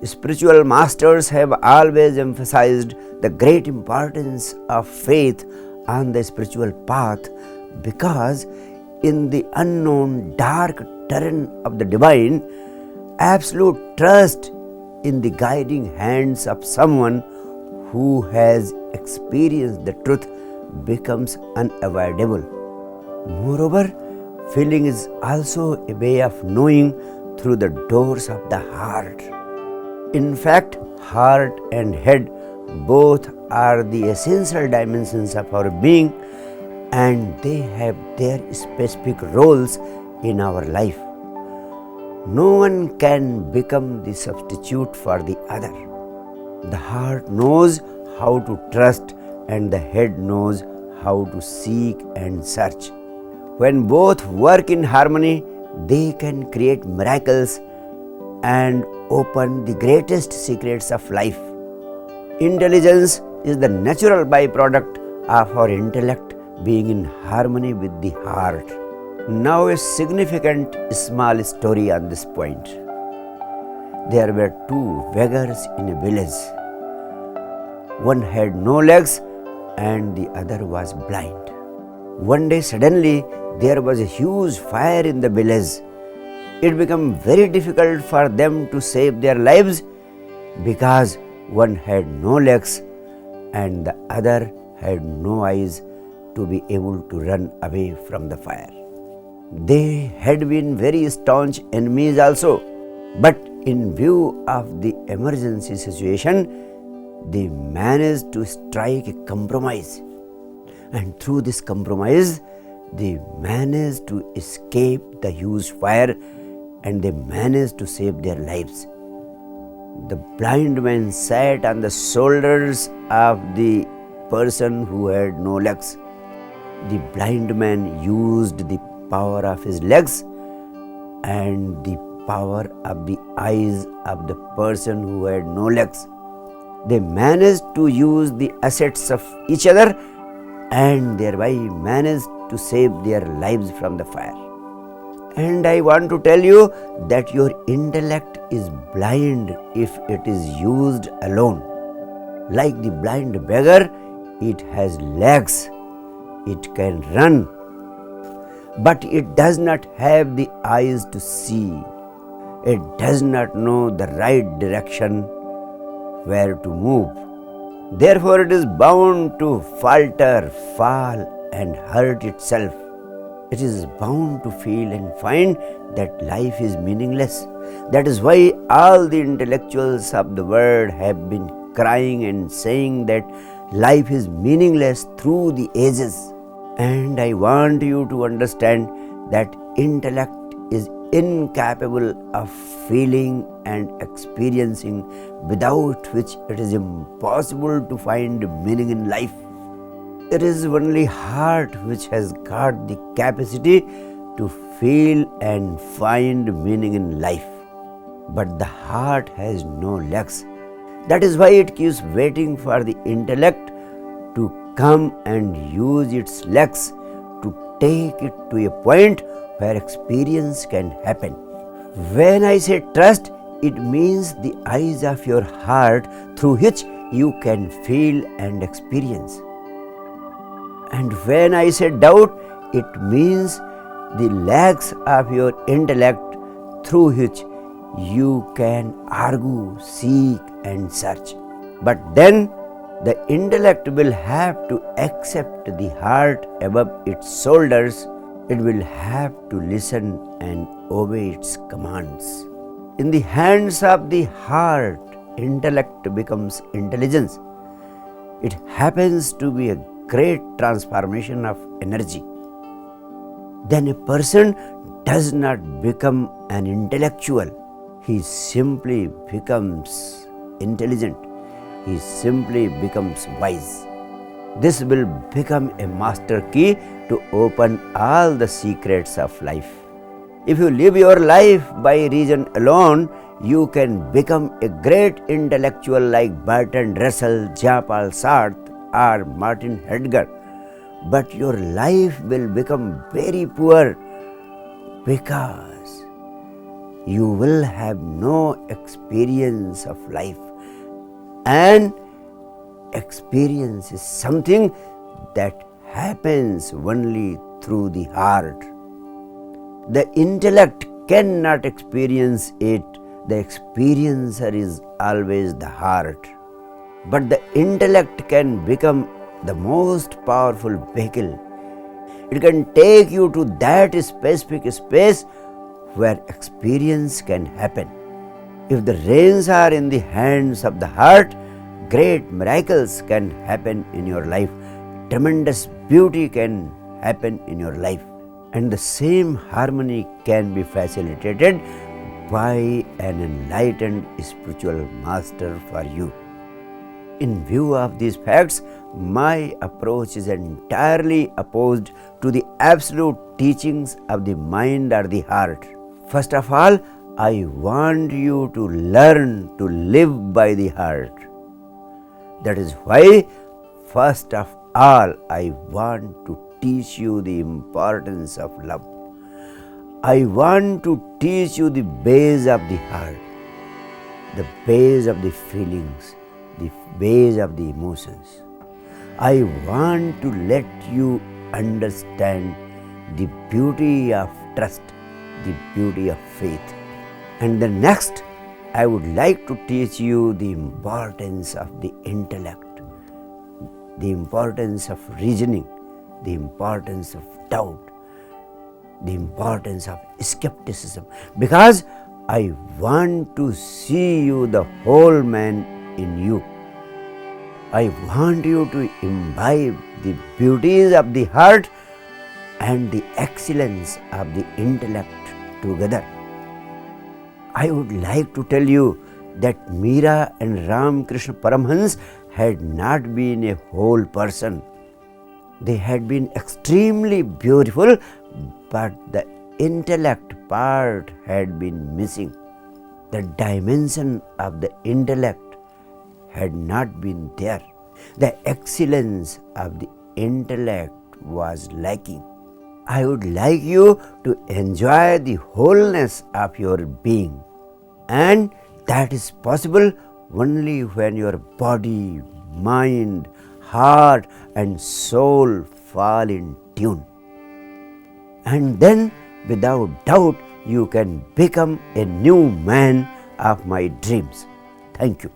Spiritual masters have always emphasized the great importance of faith on the spiritual path because in the unknown dark terrain of the divine, absolute trust in the guiding hands of someone who has experienced the truth becomes unavoidable. Moreover, feeling is also a way of knowing through the doors of the heart. In fact, heart and head both are the essential dimensions of our being, and they have their specific roles in our life. No one can become the substitute for the other. The heart knows how to trust, and the head knows how to seek and search. When both work in harmony, they can create miracles and open the greatest secrets of life. Intelligence is the natural byproduct of our intellect being in harmony with the heart. Now, a significant small story on this point. There were two beggars in a village. One had no legs and the other was blind. One day suddenly there was a huge fire in the village. It became very difficult for them to save their lives because one had no legs and the other had no eyes to be able to run away from the fire. They had been very staunch enemies also, but in view of the emergency situation, they managed to strike a compromise. And through this compromise, they managed to escape the huge fire and they managed to save their lives. The blind man sat on the shoulders of the person who had no legs. The blind man used the power of his legs and the power of the eyes of the person who had no legs. They managed to use the assets of each other and thereby managed to save their lives from the fire. And I want to tell you that your intellect is blind if it is used alone. Like the blind beggar, it has legs, it can run, but it does not have the eyes to see. It does not know the right direction where to move. Therefore, it is bound to falter, fall, and hurt itself. It is bound to feel and find that life is meaningless. That is why all the intellectuals of the world have been crying and saying that life is meaningless through the ages. And I want you to understand that intellect is incapable of feeling and experiencing, without which it is impossible to find meaning in life. It is only heart which has got the capacity to feel and find meaning in life. But the heart has no legs. That is why it keeps waiting for the intellect to come and use its legs to take it to a point where experience can happen. When I say trust, it means the eyes of your heart through which you can feel and experience. And when I say doubt, it means the legs of your intellect through which you can argue, seek and search. But then the intellect will have to accept the heart above its shoulders. It will have to listen and obey its commands. In the hands of the heart, intellect becomes intelligence. It happens to be a great transformation of energy. Then a person does not become an intellectual. He simply becomes intelligent. He simply becomes wise. This will become a master key to open all the secrets of life. If you live your life by reason alone, you can become a great intellectual like Bertrand Russell, Jean-Paul Sartre or Martin Heidegger. But your life will become very poor because you will have no experience of life. And experience is something that happens only through the heart. The intellect cannot experience it. The experiencer is always the heart. But the intellect can become the most powerful vehicle. It can take you to that specific space where experience can happen. If the reins are in the hands of the heart, great miracles can happen in your life. Tremendous beauty can happen in your life. And the same harmony can be facilitated by an enlightened spiritual master for you. In view of these facts, my approach is entirely opposed to the absolute teachings of the mind or the heart. First of all, I want you to learn to live by the heart. That is why, first of all, I want to teach you the importance of love. I want to teach you the base of the heart, the base of the feelings, the base of the emotions. I want to let you understand the beauty of trust, the beauty of faith. And then next, I would like to teach you the importance of the intellect, the importance of reasoning, the importance of doubt, the importance of skepticism, because I want to see you the whole man in you. I want you to imbibe the beauties of the heart and the excellence of the intellect together. I would like to tell you that Meera and Ramakrishna Paramhans had not been a whole person. They had been extremely beautiful, but the intellect part had been missing. The dimension of the intellect had not been there. The excellence of the intellect was lacking. I would like you to enjoy the wholeness of your being, and that is possible only when your body, mind, heart and soul fall in tune. And then, without doubt, you can become a new man of my dreams. Thank you.